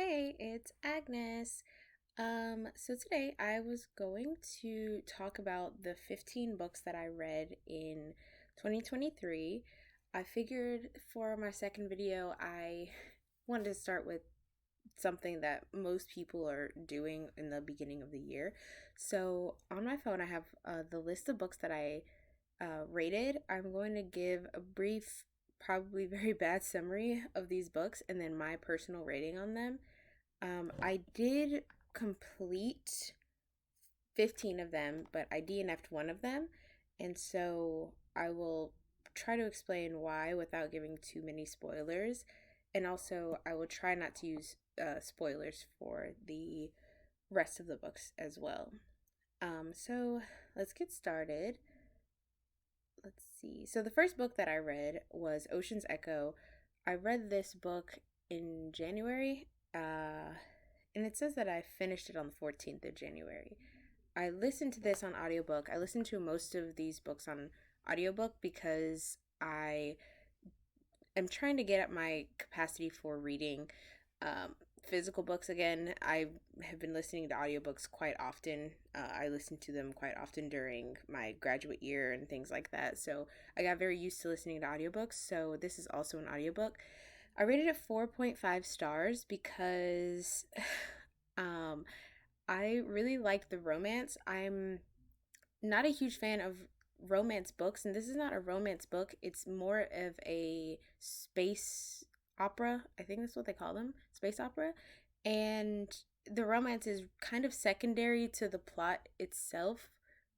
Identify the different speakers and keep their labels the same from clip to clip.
Speaker 1: Hey, it's Agnes. So today I was going to talk about the 15 books that I read in 2023. I figured for my second video, I wanted to start with something that most people are doing in the beginning of the year. So on my phone, I have the list of books that I rated. I'm going to give a brief, probably very bad summary of these books and then my personal rating on them. I did complete 15 of them, but I DNF'd one of them. And so I will try to explain why without giving too many spoilers. And also, I will try not to use spoilers for the rest of the books as well. So let's get started. Let's see. So the first book that I read was Ocean's Echo. I read this book in January, and it says that I finished it on the 14th of January. I listened to this on audiobook. I listened to most of these books on audiobook because I am trying to get up my capacity for reading physical books again. I have been listening to audiobooks quite often. I listened to them quite often during my graduate year and things like that. So I got very used to listening to audiobooks. So this is also an audiobook. I rated it 4.5 stars because um, I really like the romance. I'm not a huge fan of romance books, and this is not a romance book. It's more of a space opera. I think that's what they call them, space opera. And the romance is kind of secondary to the plot itself,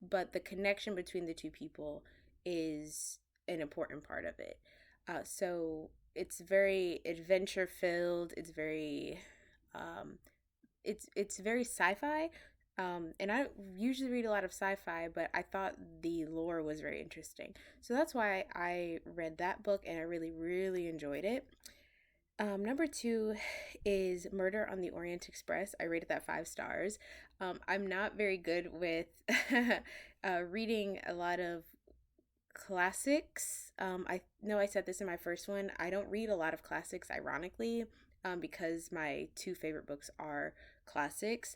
Speaker 1: but the connection between the two people is an important part of it. So it's very adventure filled. Um, it's very sci-fi, and I don't usually read a lot of sci-fi, but I thought the lore was very interesting. So that's why I read that book and I really, really enjoyed it. Number two is Murder on the Orient Express. I rated that 5 stars. I'm not very good with reading a lot of classics. I know I said this in my first one. I don't read a lot of classics, ironically, because my two favorite books are classics,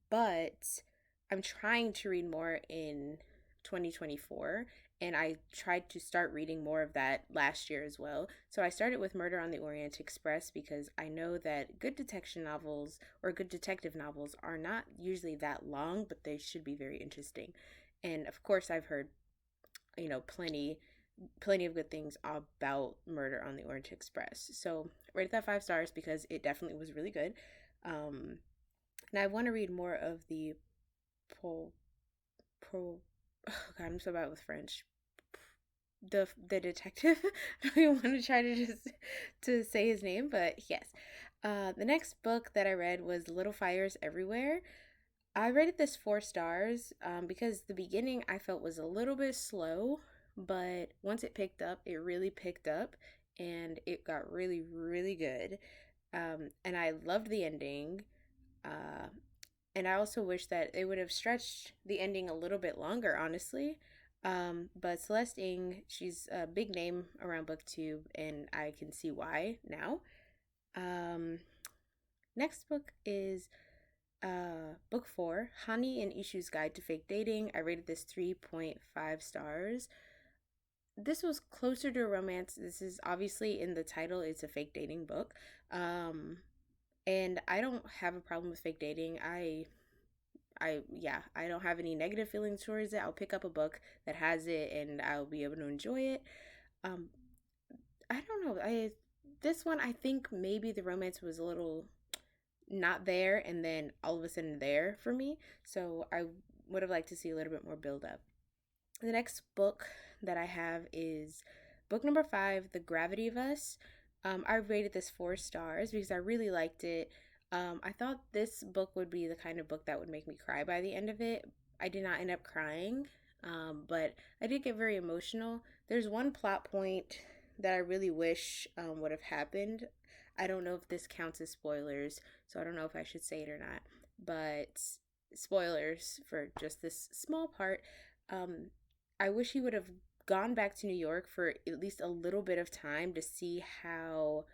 Speaker 1: but I'm trying to read more in 2024, and I tried to start reading more of that last year as well. So I started with Murder on the Orient Express because I know that good detection novels or good detective novels are not usually that long, but they should be very interesting. And of course, I've heard plenty of good things about Murder on the Orient Express. So rated that 5 stars because it definitely was really good. And I want to read more of the pro pro. Oh God, I'm so bad with French. The detective. I don't even want to try to just to say his name, but yes. The next book that I read was Little Fires Everywhere. I rated this 4 stars because the beginning I felt was a little bit slow, but once it picked up, it really picked up and it got really, really good. And I loved the ending. Uh, and I also wish that it would have stretched the ending a little bit longer, honestly. But Celeste Ng, she's a big name around BookTube, and I can see why now. Um, Next book is book 4, Hani and Ishu's Guide to Fake Dating. I rated this 3.5 stars. This was closer to a romance. This is obviously in the title, it's a fake dating book. And I don't have a problem with fake dating. Yeah, I don't have any negative feelings towards it. I'll pick up a book that has it and I'll be able to enjoy it. Um, I don't know. This one I think maybe the romance was a little not there and then all of a sudden there for me. So I would have liked to see a little bit more build up. The next book that I have is book number 5, The Gravity of Us. I rated this 4 stars because I really liked it. I thought this book would be the kind of book that would make me cry by the end of it. I did not end up crying, but I did get very emotional. There's one plot point that I really wish would have happened. I don't know if this counts as spoilers, so I don't know if I should say it or not. But spoilers for just this small part. Um, I wish he would have gone back to New York for at least a little bit of time to see how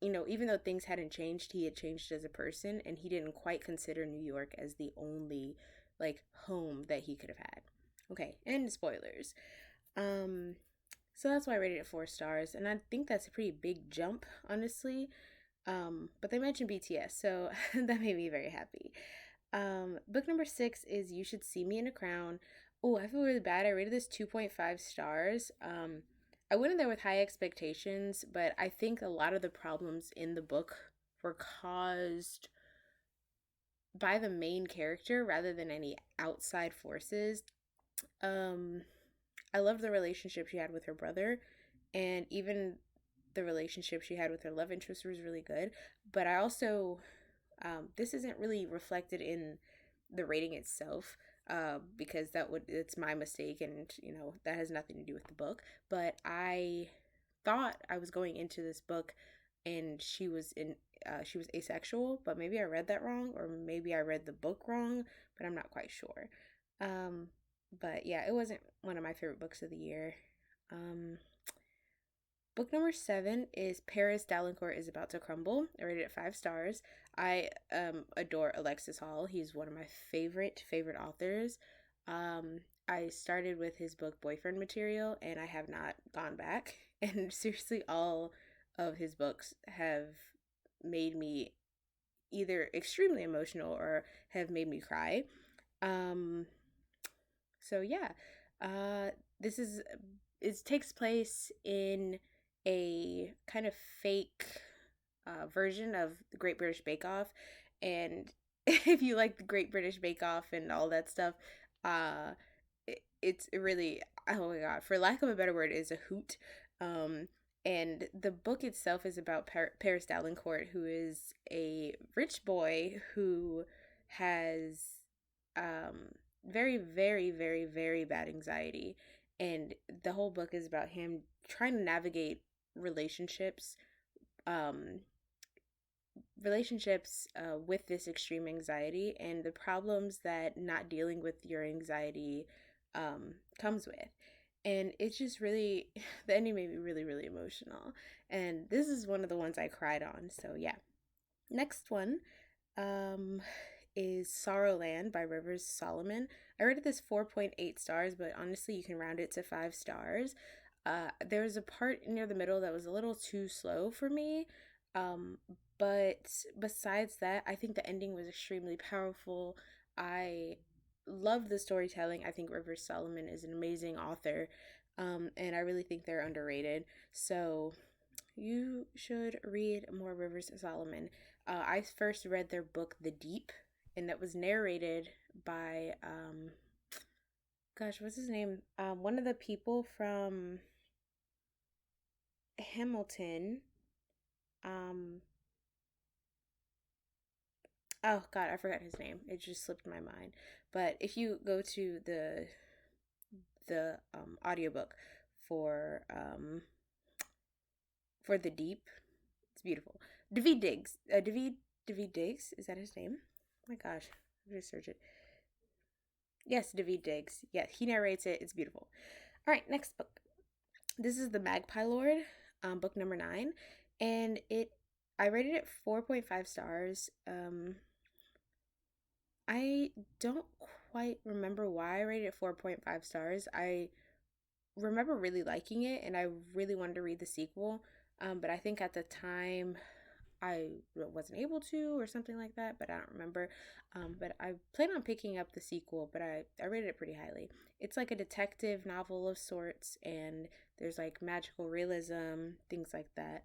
Speaker 1: even though things hadn't changed, he had changed as a person, and he didn't quite consider New York as the only like home that he could have had. Okay, and spoilers. Um, so that's why I rated it 4 stars, and I think that's a pretty big jump, honestly. But they mentioned BTS, so that made me very happy. Book number 6 is You Should See Me in a Crown. Oh, I feel really bad. I rated this 2.5 stars. I went in there with high expectations, but I think a lot of the problems in the book were caused by the main character rather than any outside forces. Um, I loved the relationship she had with her brother, and even the relationship she had with her love interest was really good. But I also, this isn't really reflected in the rating itself, because it's my mistake, and that has nothing to do with the book. But I thought I was going into this book, and she was asexual, but maybe I read that wrong, or maybe I read the book wrong, but I'm not quite sure. Um, but yeah, it wasn't one of my favorite books of the year. Um, Book number 7 is Paris Daillencourt is About to Crumble. I rated it 5 stars. I adore Alexis Hall. He's one of my favorite authors. I started with his book Boyfriend Material, and I have not gone back. And seriously, all of his books have made me either extremely emotional or have made me cry. Um, so yeah, uh, this is it takes place in a kind of fake version of the Great British Bake Off, and if you like the Great British Bake Off and all that stuff, it's really, oh my god, for lack of a better word, is a hoot. Um, and the book itself is about Paris Daillencourt, who is a rich boy who has very, very, very, very bad anxiety. And the whole book is about him trying to navigate relationships, um, with this extreme anxiety and the problems that not dealing with your anxiety comes with. And it's just really, the ending made me really, really emotional. And this is one of the ones I cried on. So yeah. Next one um, is Sorrowland by Rivers Solomon. I rated this 4.8 stars, but honestly, you can round it to 5 stars. There was a part near the middle that was a little too slow for me. Um, but besides that, I think the ending was extremely powerful. I love the storytelling. I think Rivers Solomon is an amazing author, and I really think they're underrated. So you should read more Rivers Solomon. I first read their book, The Deep, and that was narrated by, gosh, what's his name? One of the people from Hamilton. Um, oh God, I forgot his name. It just slipped my mind. But if you go to the audiobook for The Deep, it's beautiful. David Diggs. David Diggs, is that his name? Oh my gosh, I'm gonna search it. Yes, David Diggs. Yeah, he narrates it. It's beautiful. All right, next book. This is the Magpie Lord, book number 9, and I rated it 4.5 stars. I don't quite remember why I rated it 4.5 stars. I remember really liking it, and I really wanted to read the sequel. But I think at the time I wasn't able to, or something like that, but I don't remember. But I plan on picking up the sequel, but I rated it pretty highly. It's like a detective novel of sorts, and there's like magical realism, things like that.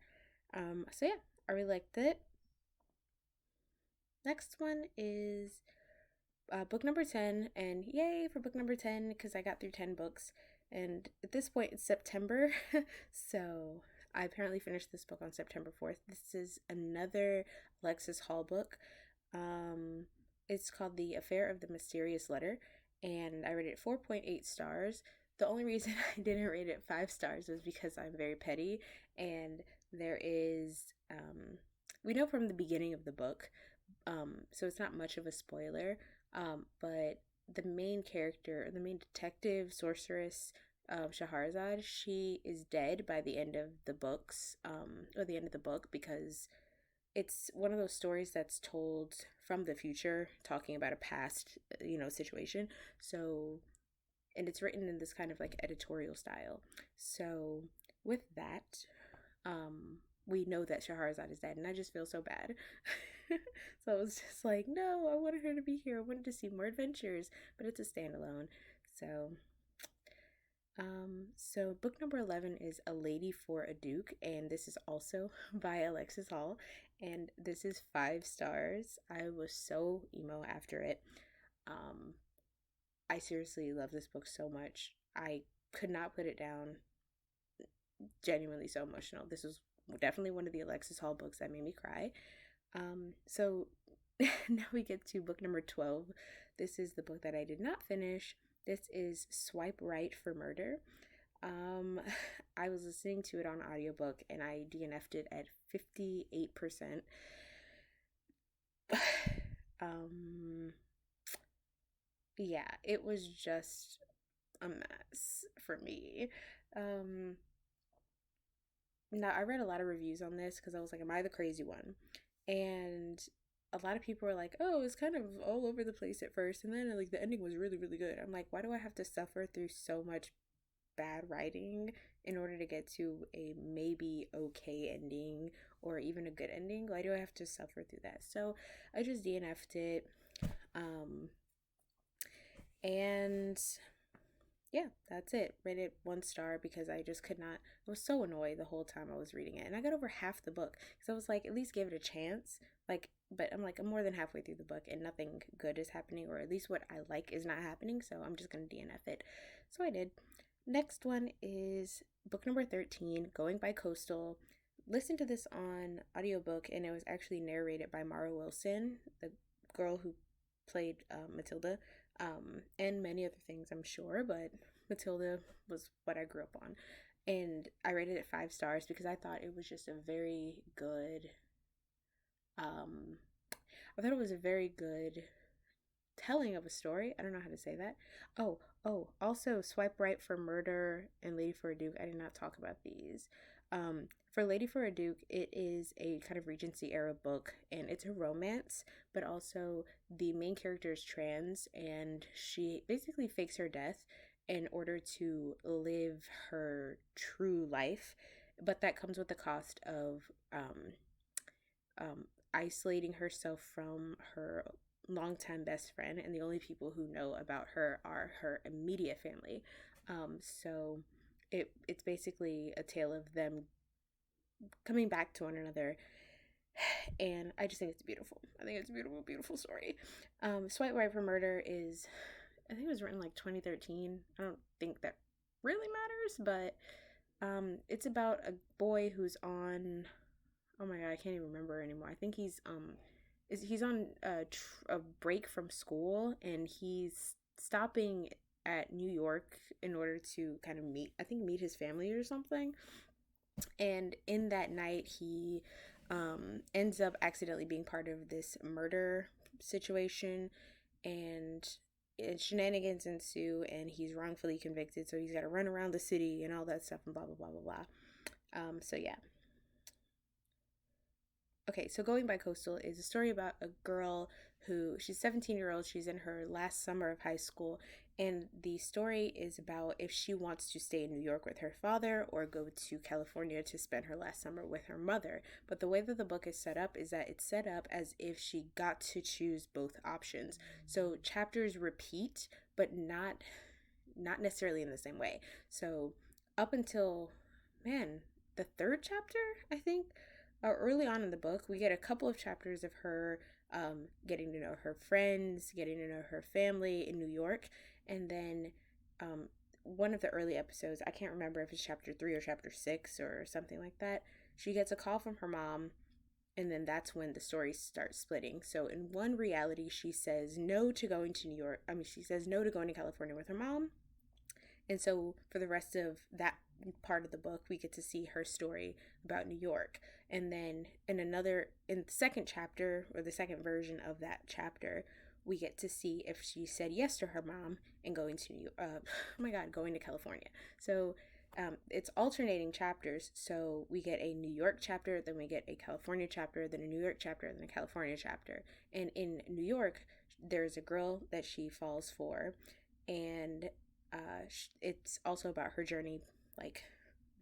Speaker 1: So yeah, I really liked it. Next one is book number 10, and yay for book number 10 because I got through 10 books. And at this point, it's September, so I apparently finished this book on September 4th. This is another Alexis Hall book. It's called The Affair of the Mysterious Letter, and I rated it 4.8 stars. The only reason I didn't rate it 5 stars was because I'm very petty, and there is, we know from the beginning of the book, so it's not much of a spoiler, but the main character, the main detective, sorceress, Shahrazad, she is dead by the end of the books, or the end of the book, because it's one of those stories that's told from the future, talking about a past, situation. So, and it's written in this kind of like editorial style. So, with that, we know that Shahrazad is dead, and I just feel so bad. So I was just like, no, I wanted her to be here. I wanted to see more adventures, but it's a standalone. So, so book number 11 is A Lady for a Duke, and this is also by Alexis Hall, and this is 5 stars. I was so emo after it. Um, I seriously love this book so much. I could not put it down. Genuinely so emotional. This was definitely one of the Alexis Hall books that made me cry. So now we get to book number 12. This is the book that I did not finish. This is Swipe Right for Murder. I was listening to it on audiobook and I DNF'd it at 58%. Yeah, it was just a mess for me. Now I read a lot of reviews on this because I was like, am I the crazy one? And a lot of people were like, oh, it's kind of all over the place at first, and then like the ending was really, really good. I'm like, why do I have to suffer through so much bad writing in order to get to a maybe okay ending or even a good ending? Why do I have to suffer through that? So I just DNF'd it. And yeah, that's it. Rated 1 star because I just could not. I was so annoyed the whole time I was reading it, and I got over half the book because I was like, at least give it a chance. Like, but I'm like, I'm more than halfway through the book, and nothing good is happening, or at least what I like is not happening. So I'm just gonna DNF it. So I did. Next one is book number 13, Going Bicoastal. Listen to this on audiobook, and it was actually narrated by Mara Wilson, the girl who played Matilda, and many other things, I'm sure, but Matilda was what I grew up on. And I rated it 5 stars because I thought it was just a very good, I thought it was a very good telling of a story. I don't know how to say that. Also Swipe Right for Murder and Lady for a Duke. I did not talk about these. For Lady for a Duke, it is a kind of Regency era book, and it's a romance, but also the main character is trans, and she basically fakes her death in order to live her true life, but that comes with the cost of isolating herself from her longtime best friend, and the only people who know about her are her immediate family. So it's basically a tale of them coming back to one another, and I just think it's beautiful. I think it's a beautiful, beautiful story. Swipe Right for Murder is, I think it was written like 2013. I don't think that really matters, but it's about a boy who's on, oh my god, I can't even remember anymore. I think he's on a break from school, and he's stopping at New York in order to kind of meet his family or something. And in that night, he ends up accidentally being part of this murder situation, and shenanigans ensue, and he's wrongfully convicted. So he's got to run around the city and all that stuff, and blah blah blah blah blah. So yeah. Okay, so Going Bicoastal is a story about a girl who, she's 17-year-old, she's in her last summer of high school, and the story is about if she wants to stay in New York with her father or go to California to spend her last summer with her mother. But the way that the book is set up is that it's set up as if she got to choose both options. So chapters repeat, but not necessarily in the same way. So up until, man, the third chapter, I think, early on in the book, we get a couple of chapters of her getting to know her friends, getting to know her family in New York, and then one of the early episodes, I can't remember if it's chapter 3 or chapter 6 or something like that, she gets a call from her mom, and then that's when the story starts splitting. So in one reality, she says no to going to New York. She says no to going to California with her mom. And so for the rest of that part of the book, we get to see her story about New York. And then in the second chapter, or the second version of that chapter, we get to see if she said yes to her mom and going to oh my god, going to California. So it's alternating chapters. So we get a New York chapter, then we get a California chapter, then a New York chapter, then a California chapter. And in New York, there's a girl that she falls for, and it's also about her journey, like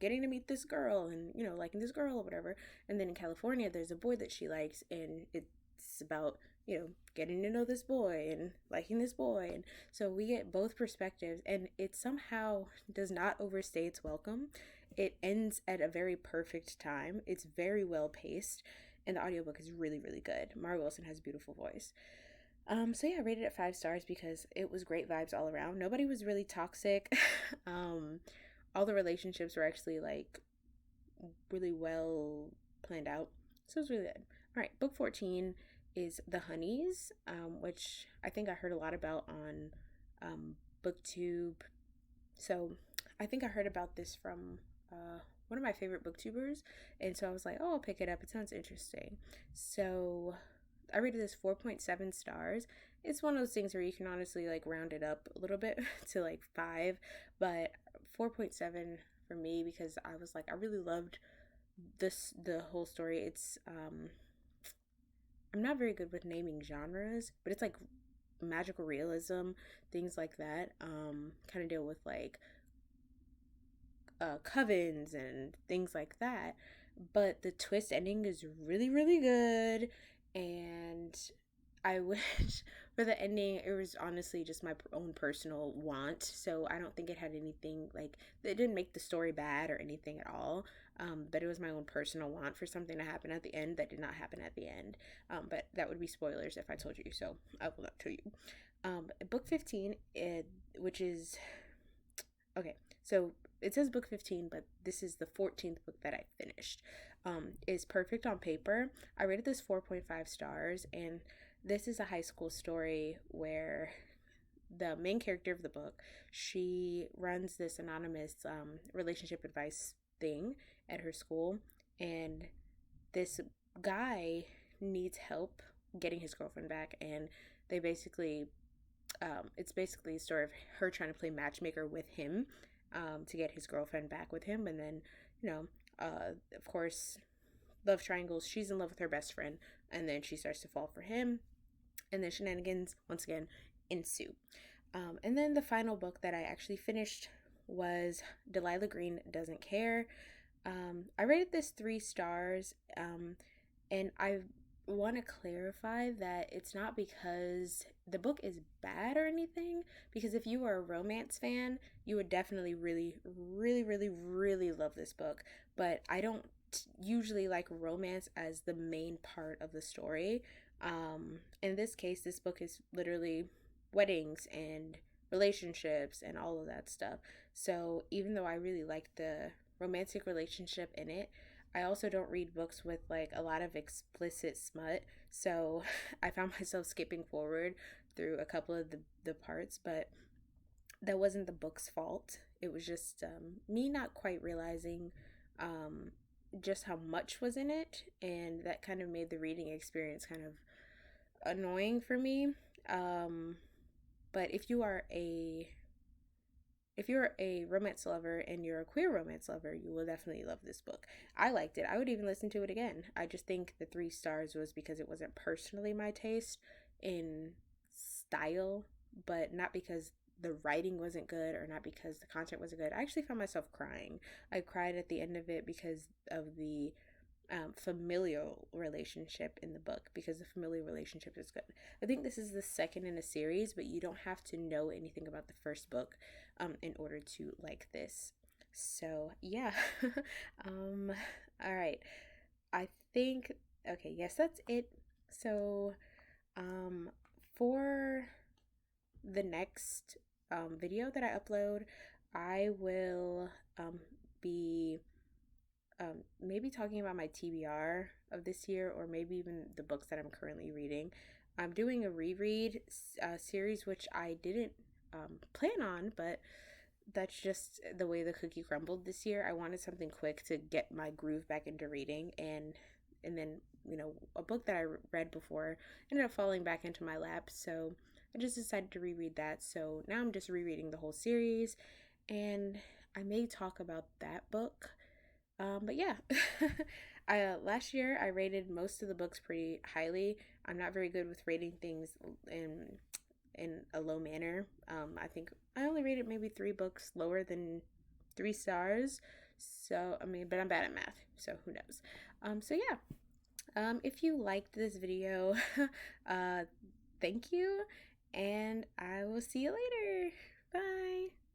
Speaker 1: getting to meet this girl and liking this girl or whatever. And then in California, there's a boy that she likes, and it's about getting to know this boy and liking this boy. And so we get both perspectives, and it somehow does not overstay its welcome. It ends at a very perfect time. It's very well paced, and the audiobook is really, really good. Mara Wilson has a beautiful voice. So yeah, I rated it 5 stars because it was great vibes all around. Nobody was really toxic. All the relationships were actually like really well planned out. So it was really good. All right, book 14 is The Honeys, which I think I heard a lot about on BookTube. So I think I heard about this from one of my favorite booktubers, and so I was like, oh, I'll pick it up. It sounds interesting. So I rated this 4.7 stars. It's one of those things where you can honestly like round it up a little bit to like 5, but 4.7 for me because I was like, I really loved the whole story. It's I'm not very good with naming genres, but it's like magical realism, things like that. Kind of deal with like covens and things like that. But the twist ending is really, really good, and I wish for the ending it was honestly just my own personal want. So I don't think it had anything like it didn't make the story bad or anything at all. But it was my own personal want for something to happen at the end that did not happen at the end. But that would be spoilers if I told you, so I will not tell you. Book 15, which is okay. So it says book 15, but this is the 14th book that I finished. Is Perfect on Paper. I rated this 4.5 stars, and this is a high school story where the main character of the book, she runs this anonymous relationship advice thing at her school, and this guy needs help getting his girlfriend back, and they basically it's basically a story of her trying to play matchmaker with him to get his girlfriend back with him. And then of course, love triangles. She's in love with her best friend, and then she starts to fall for him, and then shenanigans once again ensue. And then the final book that I actually finished was Delilah Green Doesn't Care. I rated this 3 stars, and I want to clarify that it's not because the book is bad or anything, because if you are a romance fan, you would definitely really, really, really, really love this book. But I don't usually like romance as the main part of the story. In this case, this book is literally weddings and relationships and all of that stuff. So even though I really like the romantic relationship in it, I also don't read books with like a lot of explicit smut. So I found myself skipping forward through a couple of the parts, but that wasn't the book's fault. It was just me not quite realizing just how much was in it, and that kind of made the reading experience kind of annoying for me. But if you're a romance lover and you're a queer romance lover, you will definitely love this book. I liked it. I would even listen to it again. I just think the 3 stars was because it wasn't personally my taste in style, but not because the writing wasn't good or not because the content wasn't good. I actually found myself crying. I cried at the end of it because of the familial relationship in the book, because the familial relationship is good. I think this is the second in a series, but you don't have to know anything about the first book in order to like this. So yeah. All right. I think okay, yes, that's it. So for the next video that I upload, I will be maybe talking about my TBR of this year, or maybe even the books that I'm currently reading. I'm doing a reread series, which I didn't plan on, but that's just the way the cookie crumbled this year. I wanted something quick to get my groove back into reading, and and then, you know, a book that I read before ended up falling back into my lap. So I just decided to reread that. So now I'm just rereading the whole series, and I may talk about that book. But yeah, last year I rated most of the books pretty highly. I'm not very good with rating things in a low manner. I think I only rated maybe 3 books lower than 3 stars. So I mean, but I'm bad at math, so who knows? So yeah. If you liked this video, uh, thank you, and I will see you later. Bye.